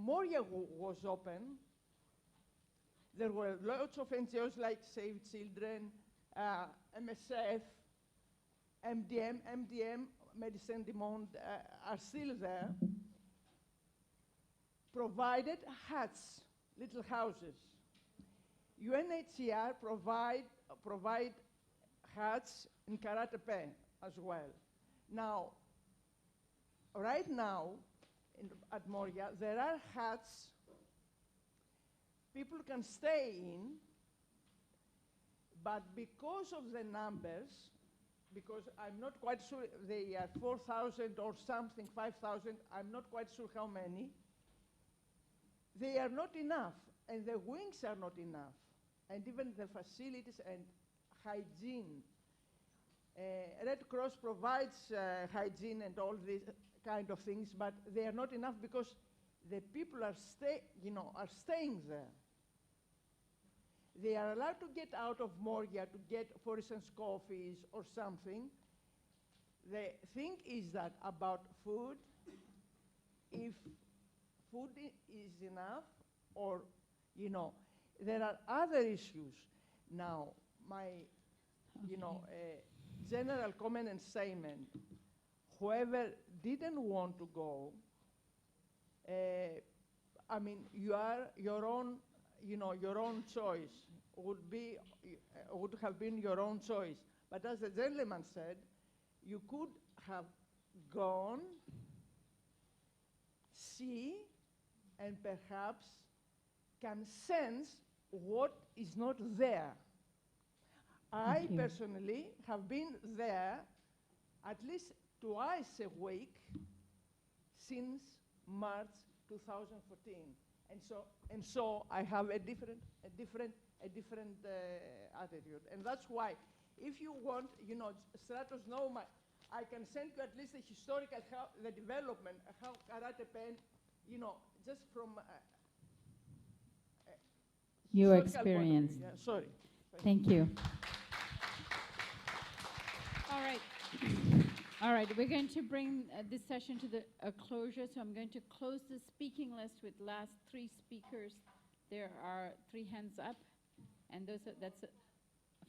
Moria was open, there were lots of NGOs like Save Children, MSF, MDM, Médecins du Monde are still there, provided huts, little houses. UNHCR provide huts in Karatepe as well. Now, right now, at Moria, there are huts people can stay in, but because of the numbers, because I'm not quite sure they are 4,000 or something, 5,000, I'm not quite sure how many, they are not enough, and the wings are not enough, and even the facilities and hygiene. Red Cross provides hygiene and all these kind of things, but they are not enough because the people are staying there. They are allowed to get out of Moria to get, for instance, coffees or something. The thing is that about food, if food is enough, or, there are other issues. Now, my, general comment and statement, whoever didn't want to go, I mean, your own choice would have been your own choice. But as the gentleman said, you could have gone, see, and perhaps can sense what is not there. I personally have been there at least twice a week since March 2014, and so I have a different attitude, and that's why, if you want, Stratos know I can send you at least the historical the development, how Karatepe, just from your experience. Yeah, sorry. Thank you. All right, we're going to bring this session to a closure, so I'm going to close the speaking list with last 3 speakers. There are 3 hands up, and that's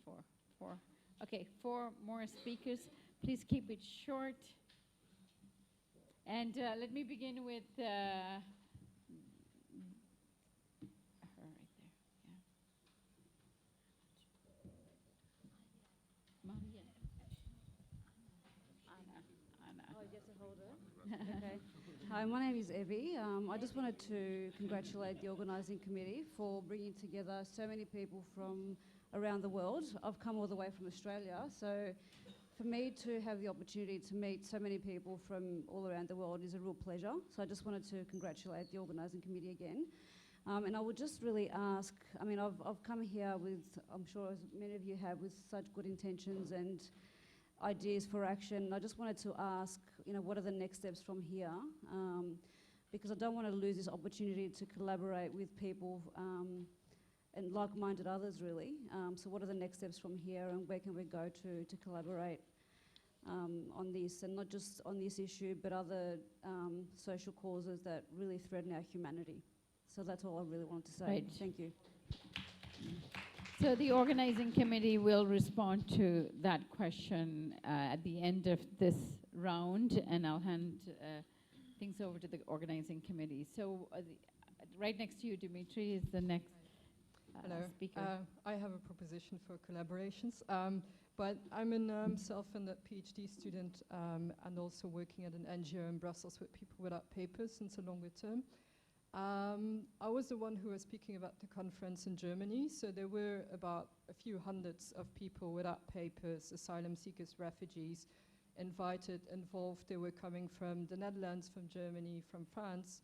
4. Okay, 4 more speakers. Please keep it short. And let me begin with her right there. Yeah. Maria. Anna. Oh, I get to hold it? Okay. Hi, my name is Evie. I just wanted to congratulate the organising committee for bringing together so many people from around the world. I've come all the way from Australia, so for me to have the opportunity to meet so many people from all around the world is a real pleasure. So I just wanted to congratulate the organising committee again. And I would just really ask, I mean, I've come here with, I'm sure as many of you have, with such good intentions and ideas for action. I just wanted to ask, what are the next steps from here? Because I don't want to lose this opportunity to collaborate with people and like-minded others, really. So what are the next steps from here, and where can we go to collaborate on this, and not just on this issue, but other social causes that really threaten our humanity? So that's all I really wanted to say. Right. Thank you. So the organizing committee will respond to that question at the end of this round, and I'll hand things over to the organizing committee. So right next to you, Dimitri, is the next Hello. speaker. I have a proposition for collaborations, but I'm a self-funded PhD student and also working at an NGO in Brussels with people without papers since a longer term. I was the one who was speaking about the conference in Germany, so there were about a few hundreds of people without papers, asylum seekers, refugees, involved. They were coming from the Netherlands, from Germany, from France.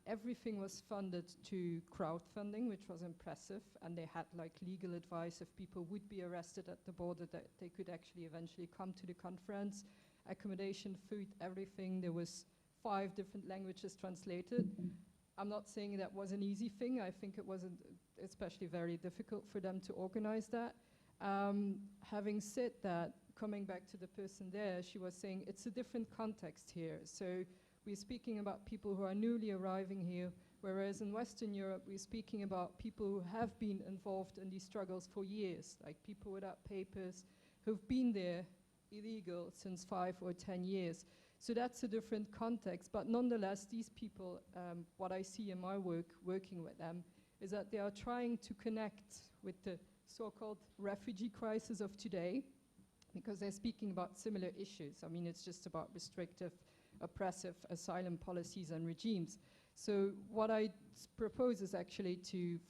Everything was funded to crowdfunding, which was impressive, and they had legal advice if people would be arrested at the border, that they could actually eventually come to the conference. Accommodation, food, everything. There was 5 different languages translated. I'm not saying that was an easy thing. I think it wasn't especially very difficult for them to organize that. Having said that, coming back to the person there, she was saying it's a different context here. So we're speaking about people who are newly arriving here, whereas in Western Europe, we're speaking about people who have been involved in these struggles for years, like people without papers who've been there illegal since 5 or 10 years. So that's a different context, but nonetheless, these people, what I see in my work, working with them, is that they are trying to connect with the so-called refugee crisis of today, because they're speaking about similar issues. I mean, it's just about restrictive, oppressive asylum policies and regimes. So what I propose is actually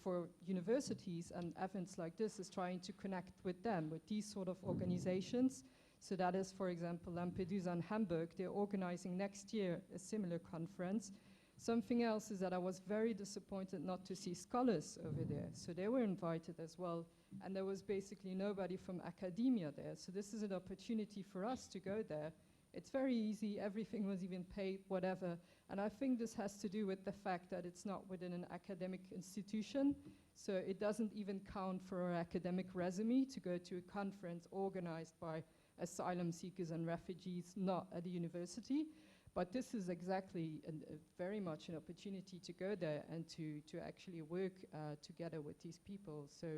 for universities and events like this is trying to connect with them, with these sort of organizations. So that is, for example, Lampedusa and Hamburg. They're organizing next year a similar conference. Something else is that I was very disappointed not to see scholars over there. So they were invited as well. And there was basically nobody from academia there. So this is an opportunity for us to go there. It's very easy. Everything was even paid, whatever. And I think this has to do with the fact that it's not within an academic institution. So it doesn't even count for our academic resume to go to a conference organized by asylum seekers and refugees, not at a university. But this is exactly very much an opportunity to go there and to actually work together with these people. So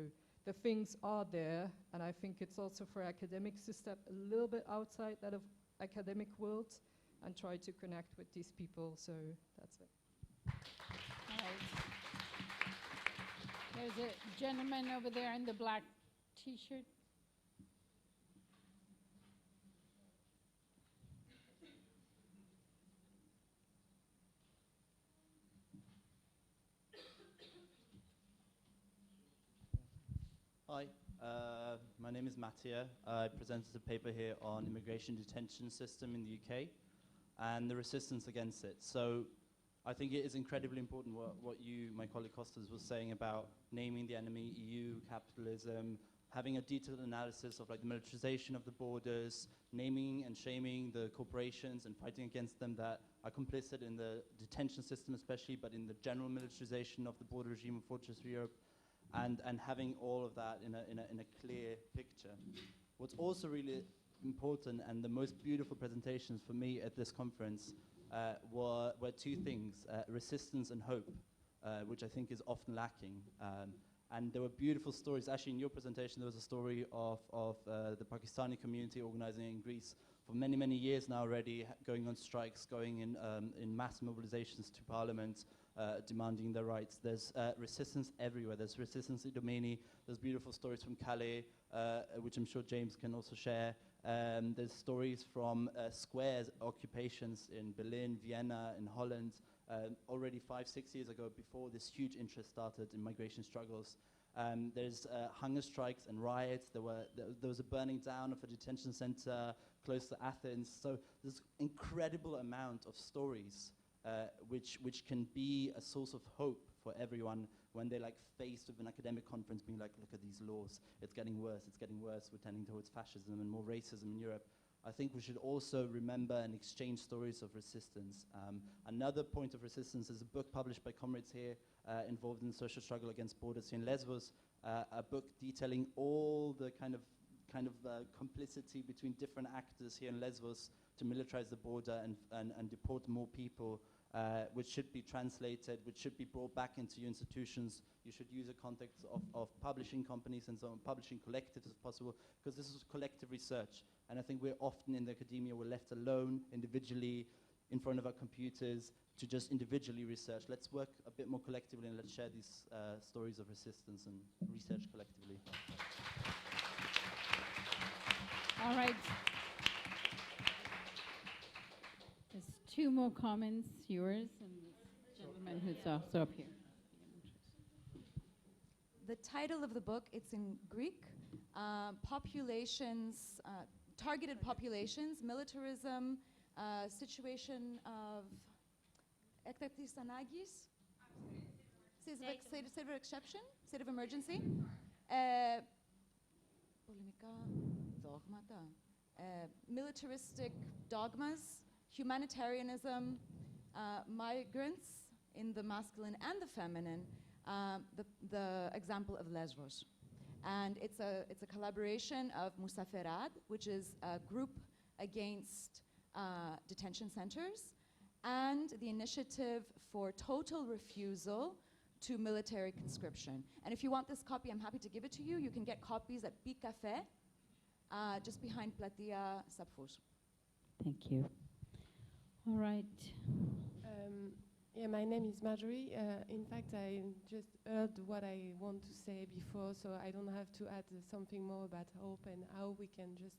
the things are there, and I think it's also for academics to step a little bit outside that of academic world and try to connect with these people. So that's it. All right. There's a gentleman over there in the black T-shirt. Hi, my name is Mattia. I presented a paper here on immigration detention system in the UK and the resistance against it. So I think it is incredibly important what you, my colleague Kostas, was saying about naming the enemy, EU, capitalism, having a detailed analysis of like the militarization of the borders, naming and shaming the corporations and fighting against them that are complicit in the detention system especially, but in the general militarization of the border regime of Fortress Europe. And having all of that in a clear picture. What's also really important and the most beautiful presentations for me at this conference were two things, resistance and hope, which I think is often lacking. And there were beautiful stories. Actually, in your presentation, there was a story of the Pakistani community organizing in Greece for many, many years now already, going on strikes, going in mass mobilizations to parliament, demanding their rights. There's resistance everywhere. There's resistance in Domini. There's beautiful stories from Calais, which I'm sure James can also share. There's stories from squares occupations in Berlin, Vienna, in Holland, already 5-6 years ago, before this huge interest started in migration struggles. There's hunger strikes and riots. There was a burning down of a detention center close to Athens. So there's incredible amount of stories which can be a source of hope for everyone when they're like faced with an academic conference being like, look at these laws, it's getting worse, we're tending towards fascism and more racism in Europe. I think we should also remember and exchange stories of resistance. Another point of resistance is a book published by comrades here involved in the social struggle against borders in Lesbos, a book detailing all the kind of complicity between different actors here in Lesbos to militarize the border and deport more people, which should be translated, which should be brought back into your institutions. You should use a context of publishing companies and so on, publishing collectives if possible, because this is collective research. And I think we're often in the academia, we're left alone, individually, in front of our computers, to just individually research. Let's work a bit more collectively and let's share these stories of resistance and research collectively. All right. There's two more comments, yours and this gentleman who's also up here. The title of the book, it's in Greek, populations, targeted populations, militarism, situation of έκτακτης ανάγκης, state of exception, state of emergency, πολεμικά δόγματα, militaristic dogmas, humanitarianism, migrants in the masculine and the feminine, the example of Lesbos. And it's a collaboration of Musaferat, which is a group against detention centers, and the Initiative for Total Refusal to Military Conscription. And if you want this copy, I'm happy to give it to you. You can get copies at Pic Café, just behind Platia Sapfus. Thank you. All right. Yeah, my name is Marjorie. In fact, I just heard what I want to say before, so I don't have to add something more about hope and how we can just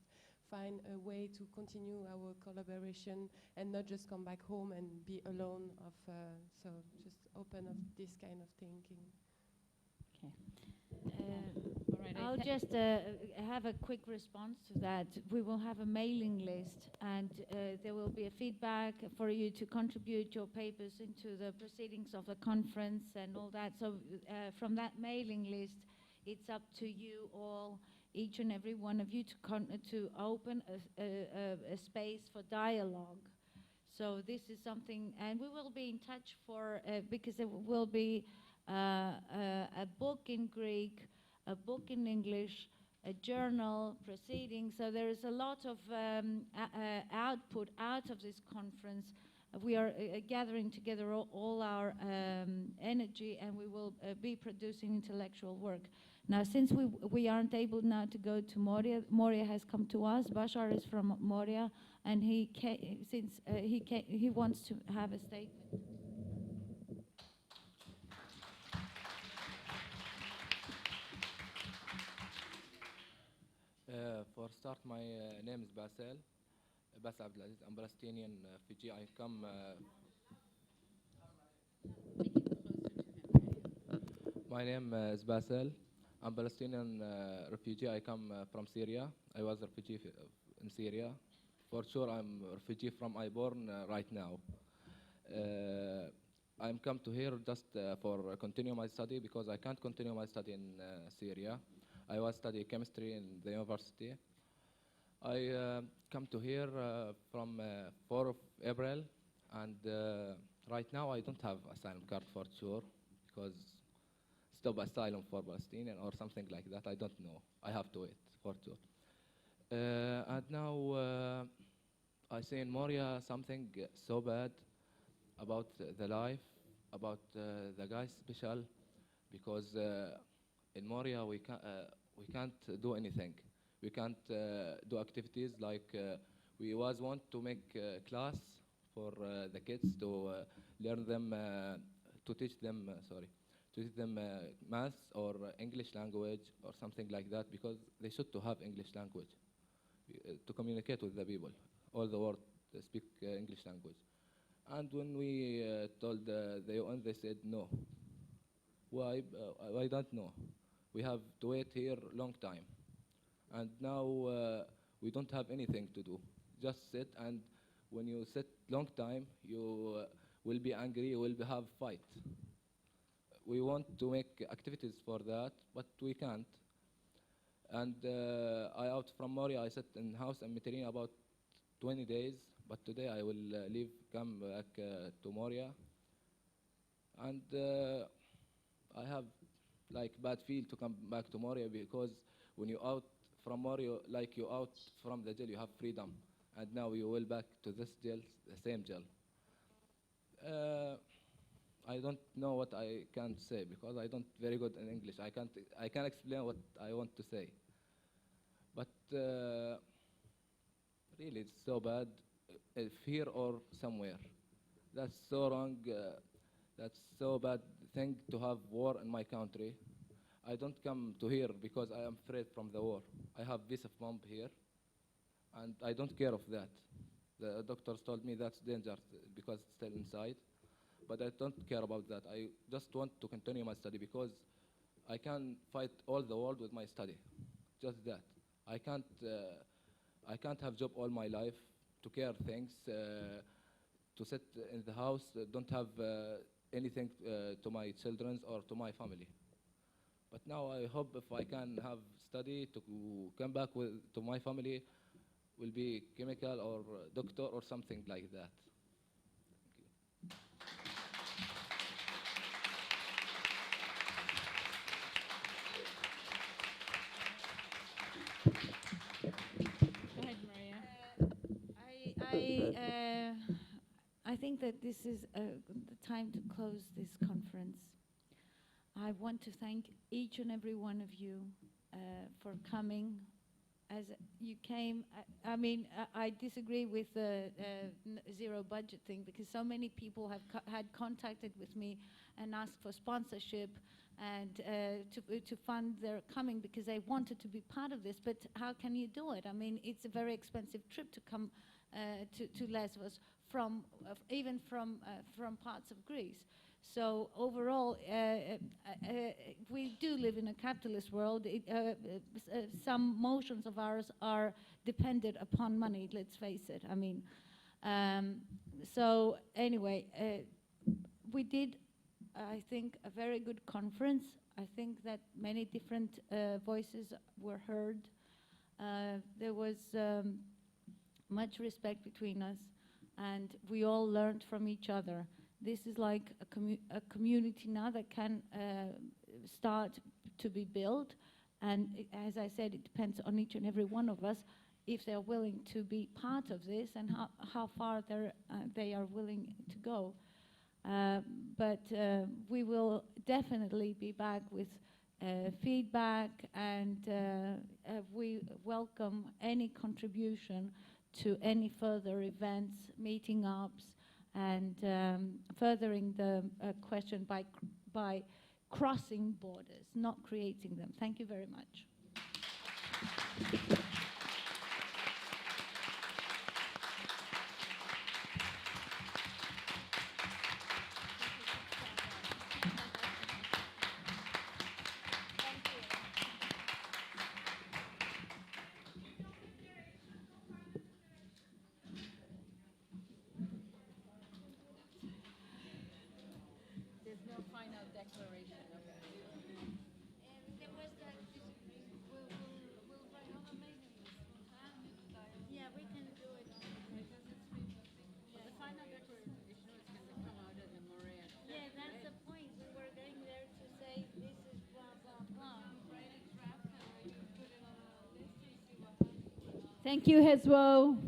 find a way to continue our collaboration and not just come back home and be alone. So just open up this kind of thinking. All right. I'll just have a quick response to that. We will have a mailing list, and there will be a feedback for you to contribute your papers into the proceedings of the conference and all that. So from that mailing list, it's up to you all, each and every one of you, to open a space for dialogue. So this is something, and we will be in touch because there will be a book in Greek, a book in English, a journal, proceedings. So there is a lot of output out of this conference. We are gathering together all our energy, and we will be producing intellectual work. Now, since we aren't able now to go to Moria, Moria has come to us. Bashar is from Moria, and he wants to have a statement. For start, my name is Basel Abdelaziz. I'm Palestinian refugee. I come. My name is Basel. I'm Palestinian refugee. I come from Syria. I was a refugee in Syria. For sure, I'm a refugee from Iborn right now. I'm come to here just for continue my study because I can't continue my study in Syria. I was studying chemistry in the university. I come to here from 4 of April, and right now I don't have asylum card for sure because stop asylum for Palestinian or something like that. I don't know. I have to wait for sure. And now I see in Moria something so bad about the life, about the guys special, because in Moria we can't do anything. We can't do activities like we was want to make class for the kids to learn them, to teach them math or English language or something like that, because they should to have English language to communicate with the people. All the world speak English language. And when we told the UN, they said no. Why? I don't know. We have to wait here long time. And now we don't have anything to do. Just sit, and when you sit long time, you will be angry, you will have fight. We want to make activities for that, but we can't. And I out from Moria, I sat in house in Mediterranean about 20 days, but today I will leave, come back to Moria. And I have like bad feel to come back to Moria, because when you out from Moria, like you out from the jail, you have freedom. And now you will back to this jail, the same jail. I don't know what I can say because I don't very good in English. I can't explain what I want to say. But really, it's so bad, if here or somewhere. That's so wrong. That's so bad thing to have war in my country. I don't come to here because I am afraid from the war. I have visa bomb here, and I don't care of that. The doctors told me that's dangerous because it's still inside, but I don't care about that. I just want to continue my study because I can fight all the world with my study. Just that. I can't have job all my life to care things, to sit in the house, don't have anything to my children or to my family. But now I hope if I can have study to come back to my family, will be chemical or doctor or something like that. Go ahead, Maria. I think that this is the time to close this conference. I want to thank each and every one of you for coming. As you came, I disagree with the zero budget thing, because so many people have had contacted with me and asked for sponsorship and to fund their coming because they wanted to be part of this. But how can you do it? I mean, it's a very expensive trip to come to Lesbos even from parts of Greece. So overall, we do live in a capitalist world. Some motions of ours are dependent upon money, let's face it. I mean, so anyway, we did, I think, a very good conference. I think that many different voices were heard. There was much respect between us, and we all learned from each other. This is like a community now that can start to be built. And as I said, it depends on each and every one of us if they're willing to be part of this and how far they are willing to go. But we will definitely be back with feedback, and we welcome any contribution to any further events, meeting ups, and furthering the question by crossing borders, not creating them. Thank you very much. There's no final declaration. Yeah, we can do it. The final declaration is going to come out of the Morea. Yeah, that's the point. We were going there to say this is blah, blah, blah. Thank you, Hezwo.